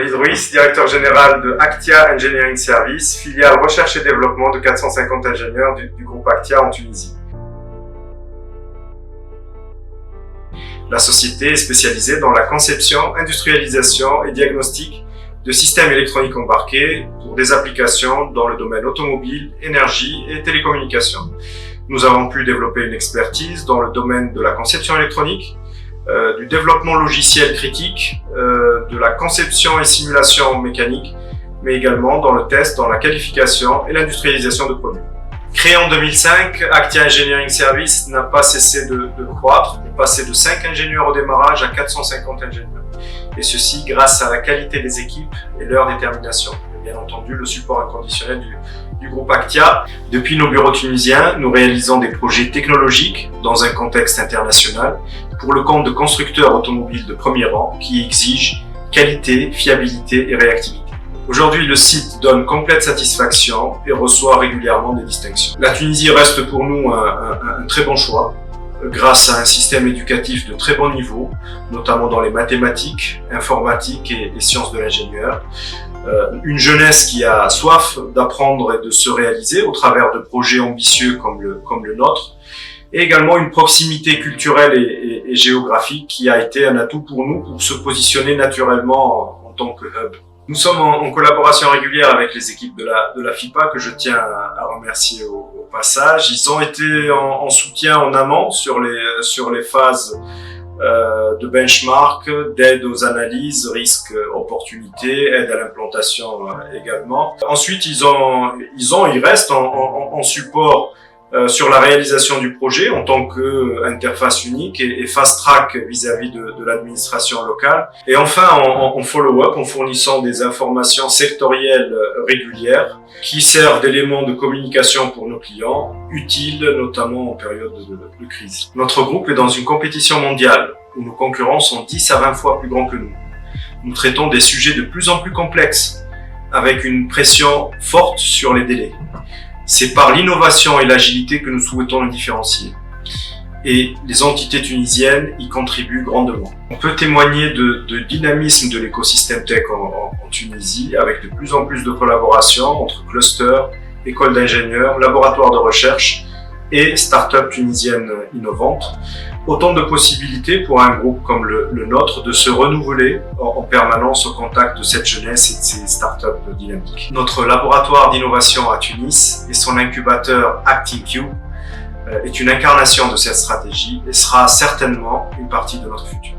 Walid Ruiz, directeur général de Actia Engineering Service, filiale recherche et développement de 450 ingénieurs du groupe Actia en Tunisie. La société est spécialisée dans la conception, industrialisation et diagnostic de systèmes électroniques embarqués pour des applications dans le domaine automobile, énergie et télécommunications. Nous avons pu développer une expertise dans le domaine de la conception électronique, du développement logiciel critique, de la conception et simulation mécanique, mais également dans le test, dans la qualification et l'industrialisation de produits. Créé en 2005, Actia Engineering Service n'a pas cessé de croître, de passer de 5 ingénieurs au démarrage à 450 ingénieurs. Et ceci grâce à la qualité des équipes et leur détermination. Et bien entendu, le support inconditionnel du groupe Actia. Depuis nos bureaux tunisiens, nous réalisons des projets technologiques dans un contexte international pour le compte de constructeurs automobiles de premier rang qui exigent qualité, fiabilité et réactivité. Aujourd'hui, le site donne complète satisfaction et reçoit régulièrement des distinctions. La Tunisie reste pour nous un très bon choix, grâce à un système éducatif de très bon niveau, notamment dans les mathématiques, informatique et sciences de l'ingénieur. Une jeunesse qui a soif d'apprendre et de se réaliser au travers de projets ambitieux comme le nôtre, et également une proximité culturelle et géographique qui a été un atout pour nous pour se positionner naturellement en tant que hub. Nous sommes en collaboration régulière avec les équipes de la FIPA que je tiens à remercier au passage. Ils ont été en soutien en amont sur les phases de benchmark, d'aide aux analyses, risques, opportunités, aide à l'implantation également. Ensuite, ils restent en support sur la réalisation du projet en tant qu'interface unique et fast-track vis-à-vis de l'administration locale. Et enfin, en follow-up, en fournissant des informations sectorielles régulières qui servent d'éléments de communication pour nos clients, utiles notamment en période de crise. Notre groupe est dans une compétition mondiale où nos concurrents sont 10 à 20 fois plus grands que nous. Nous traitons des sujets de plus en plus complexes, avec une pression forte sur les délais. C'est par l'innovation et l'agilité que nous souhaitons nous différencier. Et les entités tunisiennes y contribuent grandement. On peut témoigner de dynamisme de l'écosystème tech en Tunisie, avec de plus en plus de collaboration entre clusters, écoles d'ingénieurs, laboratoires de recherche et start-up tunisiennes innovantes. Autant de possibilités pour un groupe comme le nôtre de se renouveler en permanence au contact de cette jeunesse et de ces start-up dynamiques. Notre laboratoire d'innovation à Tunis et son incubateur ActiveQ est une incarnation de cette stratégie et sera certainement une partie de notre futur.